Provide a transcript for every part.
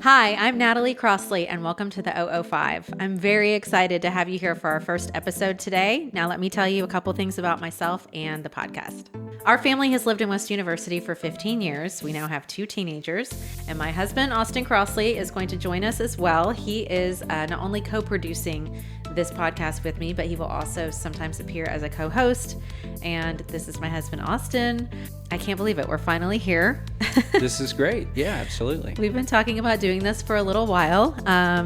Hi, I'm Natalie Crossley, and welcome to the 005. I'm very excited to have you here for our first episode today. Now, let me tell you a couple things about myself and the podcast. Our family has lived in West University for 15 years. We now have 2 teenagers, and my husband, Austin Crossley, is going to join us as well. He is not only co-producing this podcast with me, but he will also sometimes appear as a co-host. And this is my husband, Austin. I can't believe it. We're finally here. This is great. Yeah, absolutely. We've been talking about doing this for a little while.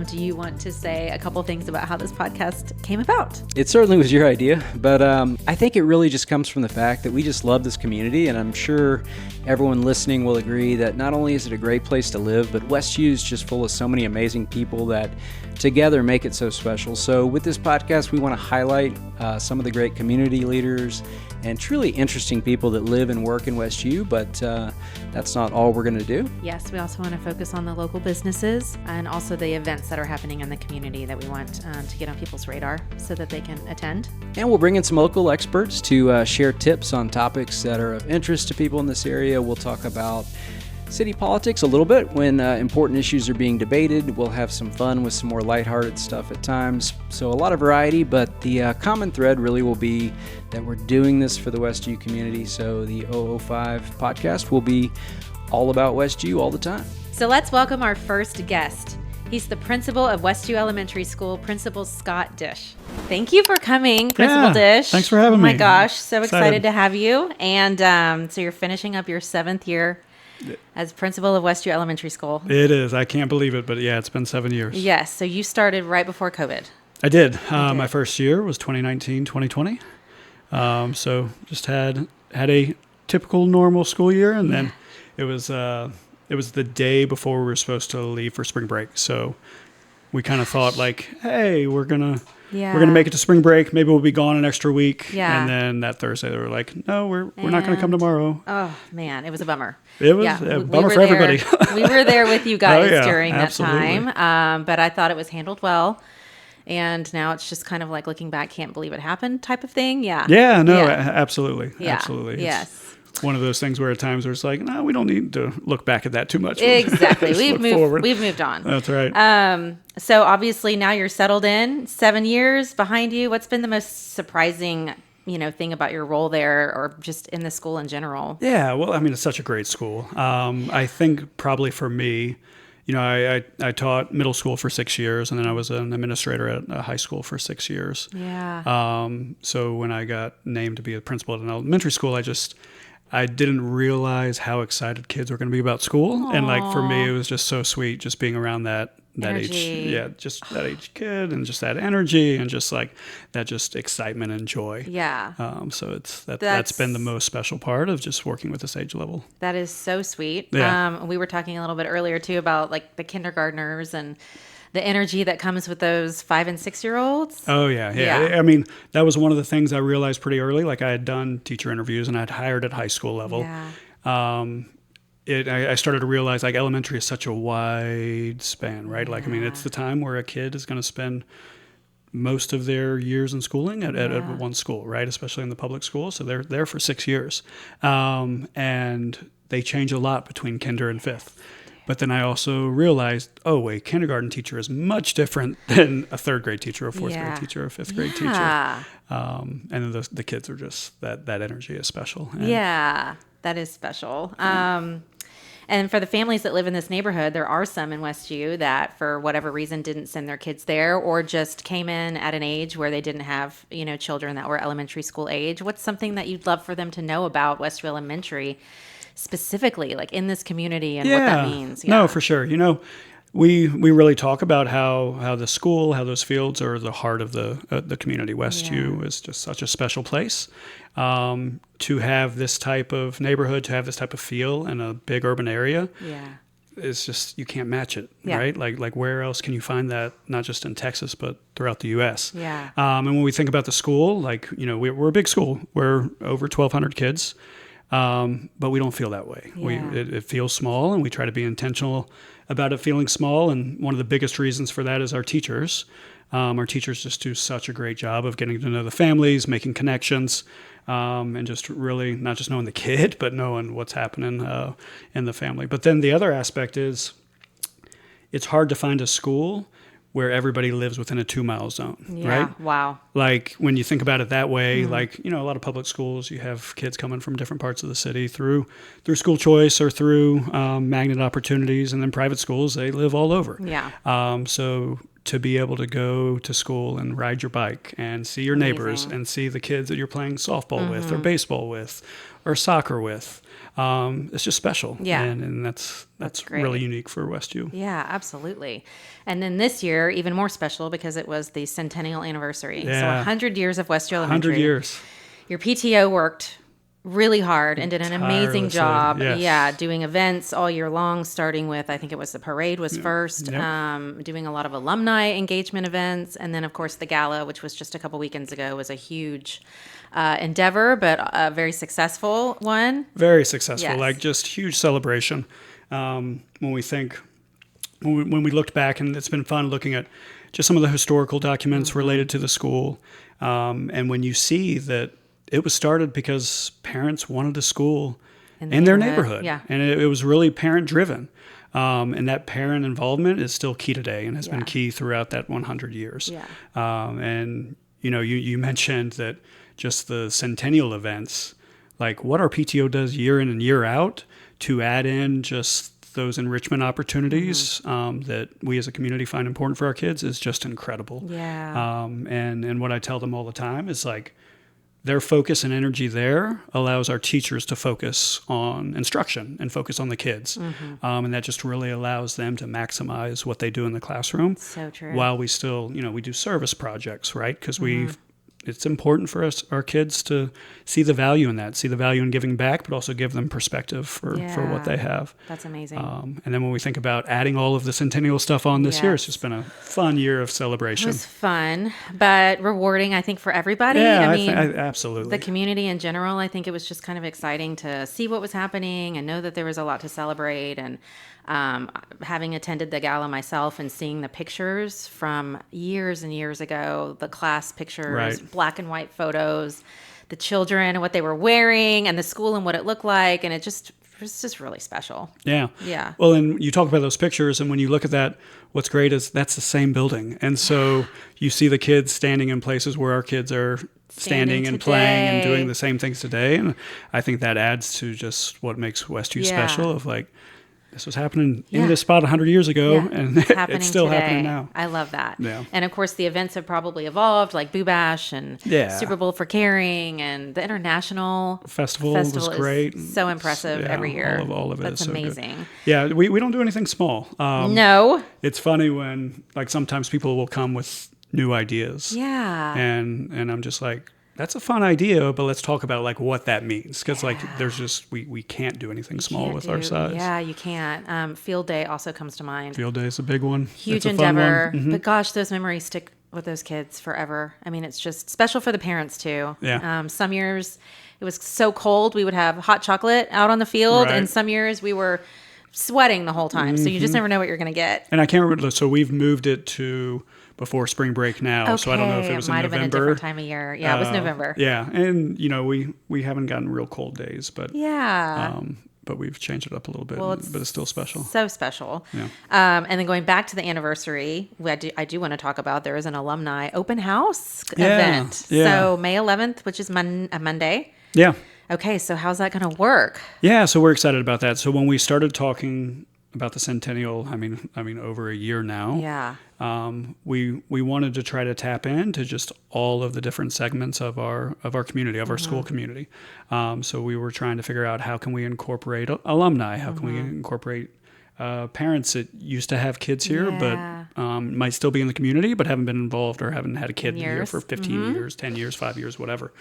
Do you want to say a couple things about how this podcast came about? It certainly was your idea, but I think it really just comes from the fact that we just love this community, and I'm sure everyone listening will agree that not only is it a great place to live, but West U is just full of so many amazing people that together make it so special. So with this podcast, we want to highlight some of the great community leaders and truly interesting people that live and work in West U, but that's not all we're going to do. Yes, we also want to focus on the local businesses and also the events that are happening in the community that we want to get on people's radar so that they can attend. And we'll bring in some local experts to share tips on topics that are of interest to people in this area. We'll talk about city politics a little bit when important issues are being debated. We'll have some fun with some more lighthearted stuff at times. So a lot of variety, but the common thread really will be that we're doing this for the West U community. So the 005 podcast will be all about West U all the time. So let's welcome our first guest. He's the principal of West U Elementary School, Principal Scott Disch. Thank you for coming, Principal Disch. Thanks for having me. Oh my gosh, so excited to have you. And so you're finishing up your 7th year as principal of West U Elementary School. It is. I can't believe it, but yeah, it's been 7 years. Yes. So you started right before COVID. I did. My first year was 2019, 2020. So just had a typical normal school year, and then it was the day before we were supposed to leave for spring break. So we kind of thought like, hey, we're gonna make it to spring break. Maybe we'll be gone an extra week. Yeah. And then that Thursday they were like, no, we're not going to come tomorrow. Oh man, it was a bummer. It was a bummer for everybody. We were there with you guys during absolutely. that time. But I thought it was handled well. And now it's just kind of like looking back, can't believe it happened type of thing. Yeah. Yeah, no, absolutely. Yeah. Absolutely. Yes. It's one of those things where at times where it's like, no, we don't need to look back at that too much. Exactly. We've moved on. That's right. So obviously now you're settled in, 7 years behind you. What's been the most surprising, thing about your role there or just in the school in general? Yeah, well, I mean, it's such a great school. I think probably for me, I taught middle school for 6 years, and then I was an administrator at a high school for 6 years. Yeah. So when I got named to be a principal at an elementary school, I didn't realize how excited kids were going to be about school. Aww. And like for me, it was just so sweet just being around that energy. age. Yeah, just that age kid and just that energy and just like that just excitement and joy. Yeah. So that's been the most special part of just working with this age level. That is so sweet. Yeah. We were talking a little bit earlier too about like the kindergartners and the energy that comes with those 5 and 6 year olds. Oh yeah. I mean, that was one of the things I realized pretty early. Like I had done teacher interviews and I'd hired at high school level. Yeah. I started to realize like elementary is such a wide span, right? Like, I mean, it's the time where a kid is going to spend most of their years in schooling at one school, right? Especially in the public school. So they're there for 6 years. And they change a lot between kinder and fifth. But then I also realized, a kindergarten teacher is much different than a 3rd grade teacher, or 4th grade teacher, or 5th grade teacher. And then the kids are just, that energy is special. And that is special. And for the families that live in this neighborhood, there are some in West U that for whatever reason didn't send their kids there or just came in at an age where they didn't have, children that were elementary school age. What's something that you'd love for them to know about West U Elementary specifically, like in this community and what that means? No, for sure. We really talk about how the school, how those fields are the heart of the community. West U is just such a special place. To have this type of neighborhood, to have this type of feel in a big urban area, it's just, you can't match it, right? Like where else can you find that? Not just in Texas, but throughout the U.S. Yeah. And when we think about the school, like we're a big school. We're over 1,200 kids. But we don't feel that way. Yeah. It feels small, and we try to be intentional about it feeling small. And one of the biggest reasons for that is our teachers. Our teachers just do such a great job of getting to know the families, making connections, and just really not just knowing the kid, but knowing what's happening in the family. But then the other aspect is, it's hard to find a school where everybody lives within a 2-mile zone, right? Wow. Like when you think about it that way, like, a lot of public schools, you have kids coming from different parts of the city through school choice or through magnet opportunities, and then private schools, they live all over. Yeah. So to be able to go to school and ride your bike and see your neighbors and see the kids that you're playing softball with or baseball with or soccer with, it's just special. Yeah. And that's really unique for West U. Yeah, absolutely. And then this year, even more special because it was the Centennial anniversary. Yeah. So 100 years of West U Elementary. 100 years. Your PTO worked really hard and did an amazing job. Yes. Yeah, doing events all year long, starting with, I think it was the parade was first, doing a lot of alumni engagement events. And then, of course, the gala, which was just a couple weekends ago, was a huge endeavor, but a very successful one. Very successful, Yes. like just huge celebration. When we looked back, and it's been fun looking at just some of the historical documents related to the school. And when you see that it was started because parents wanted a school in their neighborhood. Yeah. And it was really parent driven. And that parent involvement is still key today and has been key throughout that 100 years. Yeah. And, you mentioned that just the Centennial events, like what our PTO does year in and year out to add in just those enrichment opportunities that we as a community find important for our kids is just incredible. Yeah. And what I tell them all the time is like, their focus and energy there allows our teachers to focus on instruction and focus on the kids. And that just really allows them to maximize what they do in the classroom. So true. While we still, we do service projects, right? Because it's important for our kids to see the value in that, see the value in giving back, but also give them perspective for what they have. That's amazing. And then when we think about adding all of the Centennial stuff on this year, it's just been a fun year of celebration. It was fun, but rewarding, I think, for everybody. Yeah, I mean, absolutely. The community in general, I think it was just kind of exciting to see what was happening and know that there was a lot to celebrate. And having attended the gala myself and seeing the pictures from years and years ago, the class pictures, black and white photos, the children and what they were wearing and the school and what it looked like. And it was just really special. Yeah. Yeah. Well, and you talk about those pictures, and when you look at that, what's great is that's the same building. And so you see the kids standing in places where our kids are standing and playing and doing the same things today. And I think that adds to just what makes West U special of like, this was happening in this spot 100 years ago, and it's still happening now. I love that. Yeah. And of course, the events have probably evolved, like Boo Bash and Super Bowl for Caring, and the International Festival was great. So impressive every year. All of it That's is so amazing. Good. Yeah, we don't do anything small. No. It's funny when, like, sometimes people will come with new ideas. Yeah. And I'm just like, that's a fun idea, but let's talk about like what that means. Because like there's just, we can't do anything small with our size. Yeah, you can't. Field day also comes to mind. Field day is a big one. Huge endeavor. But gosh, those memories stick with those kids forever. I mean, it's just special for the parents too. Yeah. Some years it was so cold, we would have hot chocolate out on the field. And some years we were sweating the whole time. So you just never know what you're going to get. And I can't remember. So we've moved it to before spring break now. Okay, so I don't know if it was in November. It might have been a different time of year. Yeah, it was November. Yeah. And, we haven't gotten real cold days, but but we've changed it up a little bit, but it's still special. So special. Yeah. And then going back to the anniversary, I do want to talk about, there is an alumni open house event. Yeah. So May 11th, which is a Monday. Yeah. Okay, so how's that going to work? Yeah, so we're excited about that. So when we started talking about the Centennial, I mean over a year now. Yeah. We wanted to try to tap into just all of the different segments of our community, of our school community. So we were trying to figure out how can we incorporate alumni, how can we incorporate parents that used to have kids here, but might still be in the community, but haven't been involved or haven't had a kid here for 15 years, 10 years, 5 years, whatever.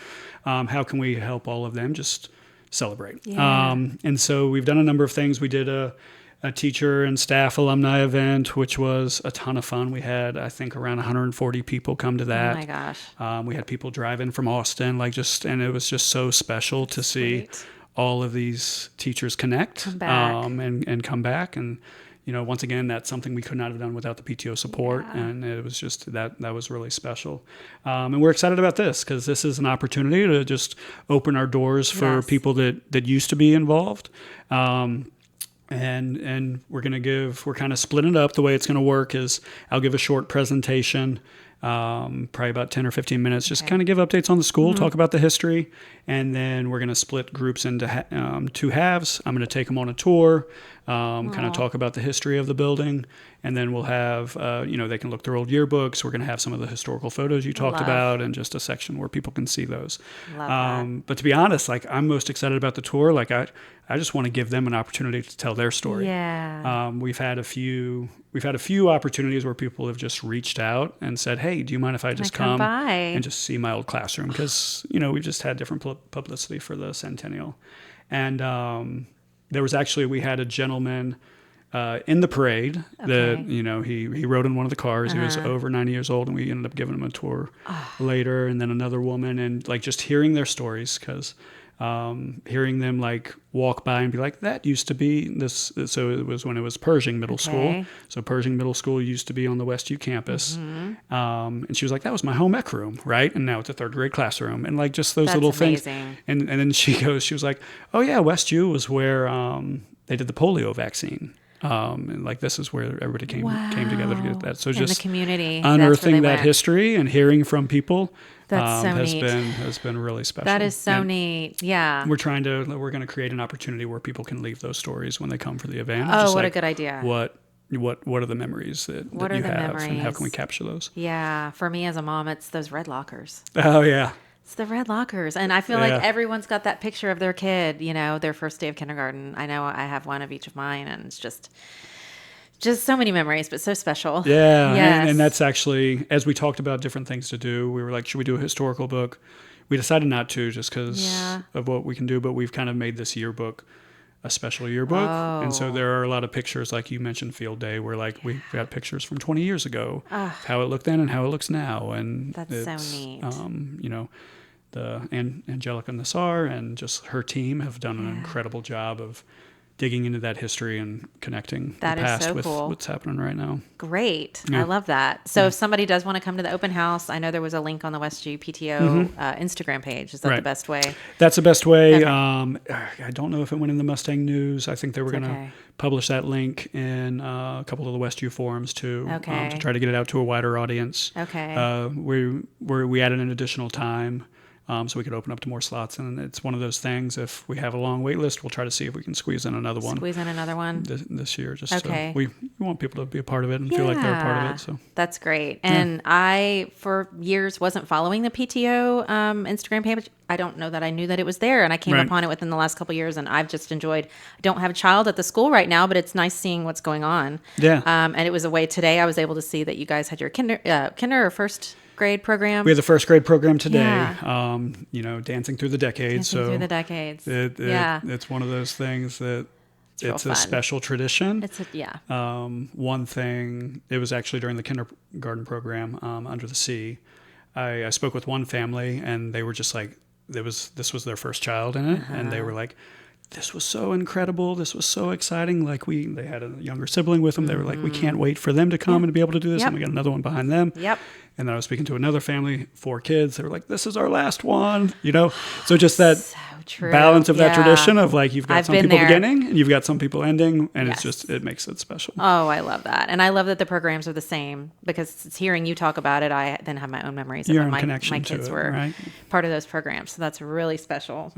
How can we help all of them just celebrate? Yeah. And so we've done a number of things. We did a teacher and staff alumni event, which was a ton of fun. We had, I think, around 140 people come to that. Oh my gosh. We had people drive in from Austin, and it was just so special to see all of these teachers connect and come back. And, once again, that's something we could not have done without the PTO support. Yeah. And it was just that was really special. And we're excited about this because this is an opportunity to just open our doors for people that used to be involved. And we're kind of splitting it up. The way it's going to work is I'll give a short presentation, probably about 10 or 15 minutes, just kind of give updates on the school, talk about the history. And then we're going to split groups into two halves. I'm going to take them on a tour, kind of talk about the history of the building. And then we'll have, they can look through old yearbooks. We're going to have some of the historical photos you talked about and just a section where people can see those. But to be honest, like I'm most excited about the tour. Like I just want to give them an opportunity to tell their story. Yeah. We've had a few opportunities where people have just reached out and said, "Hey, do you mind if I just come by and just see my old classroom?" Because we've just had different publicity for the Centennial, and we had a gentleman in the parade that he rode in one of the cars. He was over 90 years old, and we ended up giving him a tour later. And then another woman, and like just hearing their stories, because hearing them like walk by and be like, that used to be this. So it was when it was Pershing Middle School. So Pershing Middle School used to be on the West U campus. And she was like, that was my home ec room, right? And now it's a third grade classroom. And like just those little things. And then she was like, oh yeah, West U was where they did the polio vaccine. And like this is where everybody came together to get that. So just the community, unearthing that history and hearing from people has been really special. That is so neat. Yeah. We're going to create an opportunity where people can leave those stories when they come for the event. Oh, what a good idea. What are the memories that you have, and how can we capture those? Yeah. For me as a mom, it's those red lockers. Oh yeah. It's the red lockers. And I feel like everyone's got that picture of their kid, their first day of kindergarten. I know I have one of each of mine, and it's just so many memories, but so special. Yeah. Yes. And that's actually, as we talked about different things to do, we were like, should we do a historical book? We decided not to, just because of what we can do, but we've kind of made this yearbook a special yearbook. And so there are a lot of pictures, like you mentioned Field Day, where like we've got pictures from 20 years ago, how it looked then and how it looks now. And that's so neat. The Angelica Nassar and just her team have done an incredible job of digging into that history and connecting the past with what's happening right now. Great. Yeah. I love that. So if somebody does want to come to the open house, I know there was a link on the WestU PTO Instagram page. Is that the best way? That's the best way. Okay. I don't know if it went in the Mustang News. I think they were going to publish that link in a couple of the WestU forums too, to try to get it out to a wider audience. Okay. We added an additional time. So we could open up to more slots. And it's one of those things, if we have a long wait list, we'll try to see if we can squeeze in another one. This year. Just so we want people to be a part of it and feel like they're a part of it. So that's great. And I, for years, wasn't following the PTO Instagram page. I don't know that I knew that it was there. And I came upon it within the last couple of years. And I've just enjoyed, I don't have a child at the school right now, but it's nice seeing what's going on. Yeah. And it was a way today I was able to see that you guys had your kinder or first grade program. We had the first grade program today. Dancing through the decades. It's one of those things that it's a special tradition. One thing, it was actually during the kindergarten program Under the Sea. I spoke with one family, and they were just like, this was their first child in it, and they were like, this was so incredible. This was so exciting. Like they had a younger sibling with them. They were like, we can't wait for them to come and be able to do this. And we got another one behind them. And then I was speaking to another family, 4 kids. They were like, this is our last one, So just that balance of that tradition of like, you've got some people beginning and you've got some people ending. And it makes it special. Oh, I love that. And I love that the programs are the same, because it's hearing you talk about it, I then have my own memories of when my kids were part of those programs. So that's really special.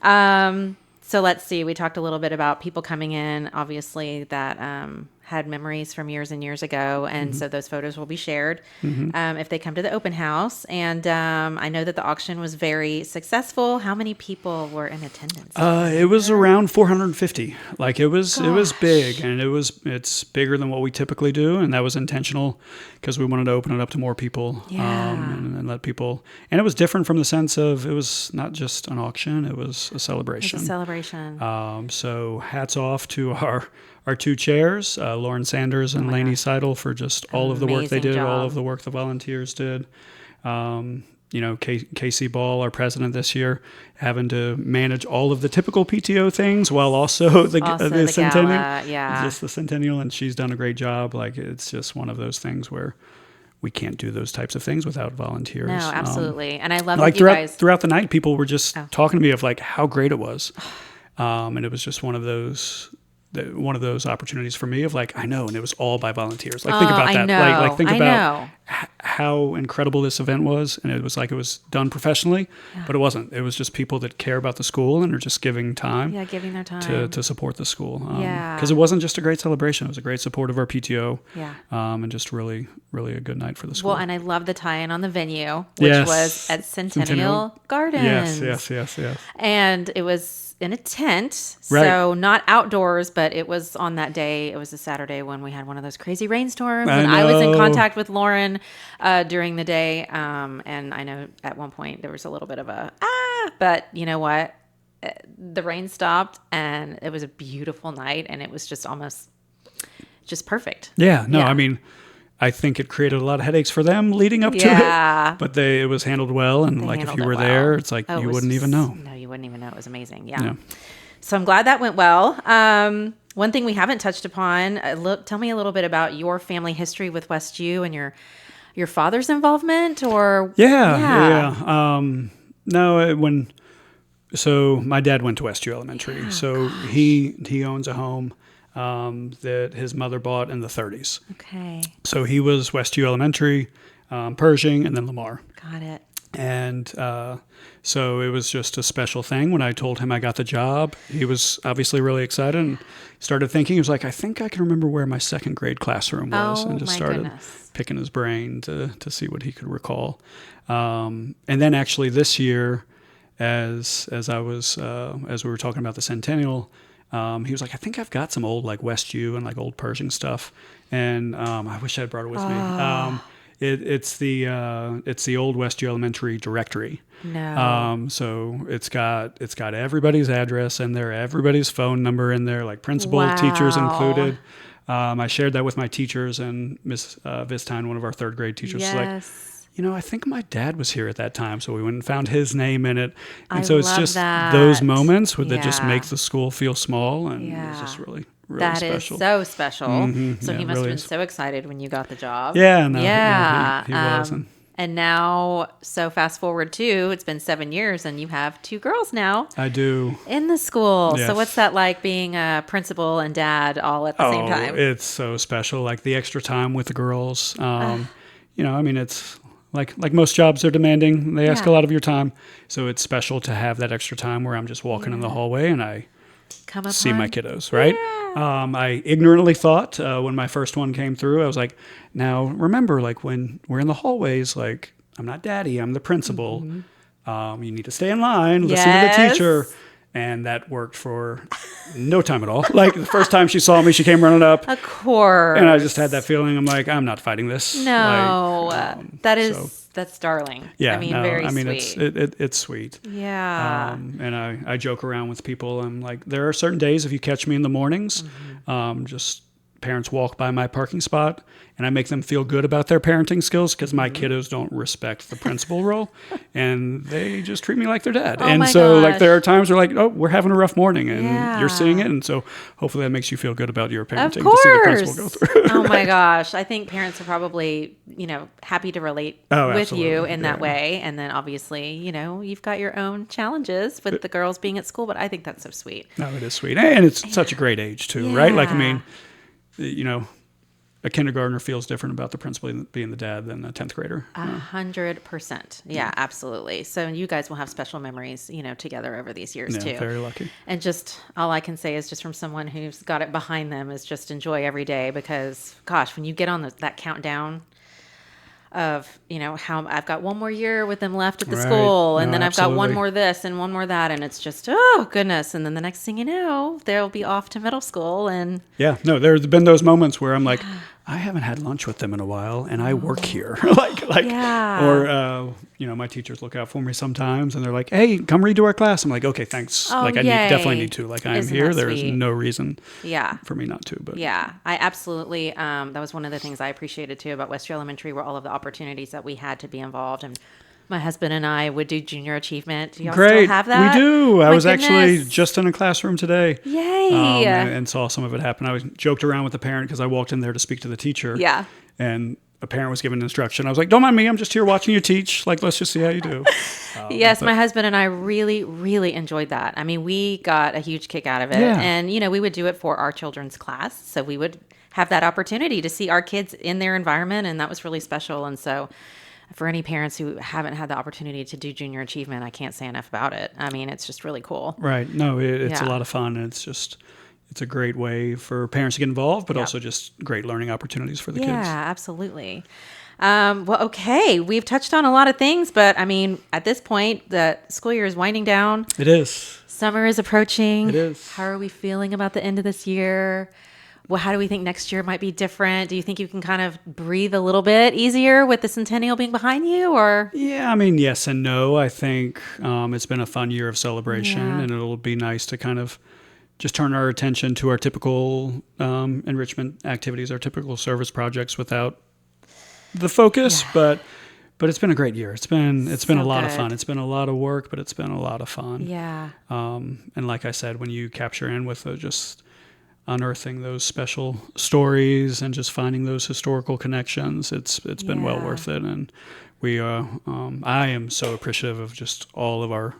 Yeah. So let's see. We talked a little bit about people coming in, obviously, that had memories from years and years ago. And so those photos will be shared if they come to the open house. And I know that the auction was very successful. How many people were in attendance? It was around 450. Like it was big, and it's bigger than what we typically do. And that was intentional because we wanted to open it up to more people and let people. And it was different from the sense of it was not just an auction; it was a celebration. So hats off to our 2 chairs, Lauren Sanders and Lainey Seidel, for just all of the work they did, all of the work the volunteers did. Casey Ball, our president this year, having to manage all of the typical PTO things while also the Centennial. Gala, just the Centennial, and she's done a great job. Like it's just one of those things where we can't do those types of things without volunteers. No, absolutely. And I love like that you guys... throughout the night, people were just talking to me of like how great it was. And it was just one of those one of those opportunities for me of like, I know, and it was all by volunteers. Like, think about I that. know. Like think I about know. How incredible this event was. And it was like, it was done professionally, but it wasn't. It was just people that care about the school and are just giving time. Yeah, giving their time. To support the school. Yeah. Because it wasn't just a great celebration. It was a great support of our PTO. Yeah. And just really, really a good night for the school. Well, and I love the tie-in on the venue, which was at Centennial Gardens. Yes. And it was in a tent, Right. so not outdoors, but it was on that day. It was a Saturday when we had one of those crazy rainstorms, I and I was in know. contact with Lauren during the day. And I know at one point there was a little bit of but you know what? The rain stopped, and it was a beautiful night, and it was just almost just perfect. Yeah. No, I mean, I think it created a lot of headaches for them leading up to it, but it was handled well. And like, if you were there, it's like, you wouldn't even know. No, you wouldn't even know. It was amazing. Yeah. So I'm glad that went well. One thing we haven't touched upon, tell me a little bit about your family history with West U and your father's involvement or. Yeah. So my dad went to West U Elementary. So he owns a home that his mother bought in the 30s. Okay. So he was West U Elementary, Pershing, and then Lamar. Got it. And so it was just a special thing. When I told him I got the job, he was obviously really excited and started thinking. He was like, I think I can remember where my second grade classroom was. And just started picking his brain to see what he could recall. And then actually this year, as we were talking about the Centennial, he was like, I think I've got some old like West U and like old Pershing stuff. And I wish I'd brought it with me. It's the old West U Elementary directory. No. So it's got everybody's address in there, everybody's phone number in there, like principal, teachers included. I shared that with my teachers, and Miss Vistine, one of our third grade teachers, was like, I think my dad was here at that time. So we went and found his name in it. And so it's just those moments that just make the school feel small, and it's just really that special. Is so special. Mm-hmm. So he must really have been so excited when you got the job. Yeah. No, he was. And now, so fast forward too, it's been 7 years and you have 2 girls now. I do. In the school. Yes. So what's that like being a principal and dad all at the same time? It's so special. Like the extra time with the girls. I mean, it's like most jobs are demanding. They ask a lot of your time. So it's special to have that extra time where I'm just walking in the hallway and I see my kiddos, right? Yeah. I ignorantly thought when my first one came through, I was like, now remember, like when we're in the hallways, like I'm not daddy, I'm the principal. Mm-hmm. You need to stay in line, listen to the teacher. And that worked for no time at all. Like the first time she saw me, she came running up. Of course. And I just had that feeling. I'm like, I'm not fighting this. No, that's darling. Yeah, very sweet. It's sweet. Yeah. And I joke around with people. I'm like, there are certain days if you catch me in the mornings, just parents walk by my parking spot and I make them feel good about their parenting skills because my kiddos don't respect the principal role and they just treat me like their dad. And so like there are times where like, oh, we're having a rough morning and you're seeing it. And so hopefully that makes you feel good about your parenting to see the principal go through. Oh my gosh. I think parents are probably, happy to relate with you in that way. And then obviously, you've got your own challenges with the girls being at school, but I think that's so sweet. No, it is sweet. And it's such a great age too, right? Like, I mean, a kindergartner feels different about the principal being the dad than a 10th grader. 100%. Yeah, absolutely. So you guys will have special memories, together over these years too. Very lucky. And just all I can say is just from someone who's got it behind them is just enjoy every day because, gosh, when you get on that countdown of, how I've got one more year with them left at the school and then I've got one more this and one more that. And it's just, oh goodness. And then the next thing you know, they'll be off to middle school and. Yeah, no, there's been those moments where I'm like, I haven't had lunch with them in a while and I work here. Or, my teachers look out for me sometimes and they're like, hey, come read to our class. I'm like, okay, thanks. I definitely need to. Like I'm here. There is no reason for me not to. But yeah, I absolutely, that was one of the things I appreciated too about West U Elementary were all of the opportunities that we had to be involved. And my husband and I would do junior achievement. Do y'all still have that? We do. I was actually just in a classroom today. Yay. And saw some of it happen. I joked around with the parent because I walked in there to speak to the teacher. Yeah. And a parent was giving instruction. I was like, don't mind me. I'm just here watching you teach. Like, let's just see how you do. Yes, my husband and I really, really enjoyed that. I mean, we got a huge kick out of it. Yeah. And, we would do it for our children's class. So we would have that opportunity to see our kids in their environment. And that was really special. And so for any parents who haven't had the opportunity to do junior achievement, I can't say enough about it. I mean, it's just really cool. Right. No, it's a lot of fun. And it's a great way for parents to get involved, but also just great learning opportunities for the kids. Yeah, absolutely. Well, okay. We've touched on a lot of things, but I mean, at this point, the school year is winding down. It is. Summer is approaching. It is. How are we feeling about the end of this year? Well, how do we think next year might be different? Do you think you can kind of breathe a little bit easier with the Centennial being behind you, or? Yeah, I mean, yes and no. I think it's been a fun year of celebration, and it'll be nice to kind of just turn our attention to our typical enrichment activities, our typical service projects without the focus. But it's been a great year. It's been a lot of fun. It's been a lot of work, but it's been a lot of fun. Yeah. And like I said, when you capture in with just unearthing those special stories and just finding those historical connections, it's been well worth it. And I am so appreciative of just all of our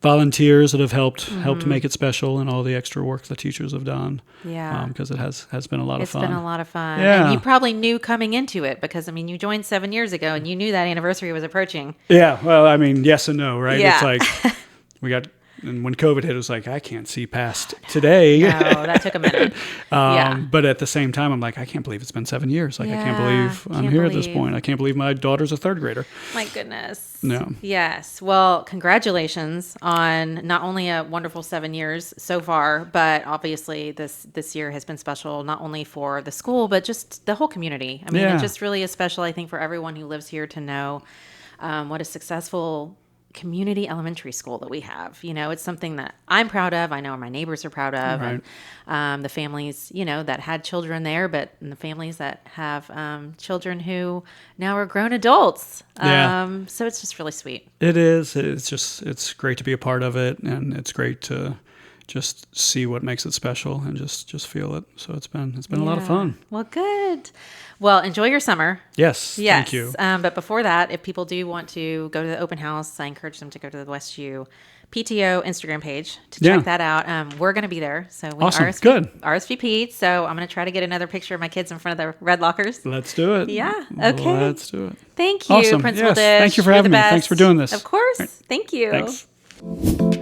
volunteers that have helped make it special, and all the extra work the teachers have done. Yeah. Because it has been a lot of fun. It's been a lot of fun. Yeah. And you probably knew coming into it, because, I mean, you joined 7 years ago and you knew that anniversary was approaching. Yeah. Well, I mean, yes and no, right? Yeah. It's like and when COVID hit, it was like, I can't see past today. No, that took a minute. But at the same time, I'm like, I can't believe it's been 7 years. Like, I can't believe I'm here at this point. I can't believe my daughter's a third grader. My goodness. No. Yes. Well, congratulations on not only a wonderful 7 years so far, but obviously this year has been special, not only for the school, but just the whole community. I mean, it just really is special, I think, for everyone who lives here to know what a successful community elementary school that we have. It's something that I'm proud of. I know my neighbors are proud of, Right. and the families, that had children there, but the families that have children who now are grown adults. Yeah. So it's just really sweet. It is. It's great to be a part of it, and it's great to just see what makes it special and just feel it. So it's been a lot of fun. Well, good. Well, enjoy your summer. Yes. Thank you. But before that, if people do want to go to the open house, I encourage them to go to the WestU PTO Instagram page to check that out. We're going to be there. So we Awesome. Good. RSVP'd. So I'm going to try to get another picture of my kids in front of the red lockers. Let's do it. Yeah. Okay. Let's do it. Thank you, Awesome. Principal Yes. Disch. Thank you for You're having the me. best. Thanks for doing this. Of course. Right. Thank you. Thanks.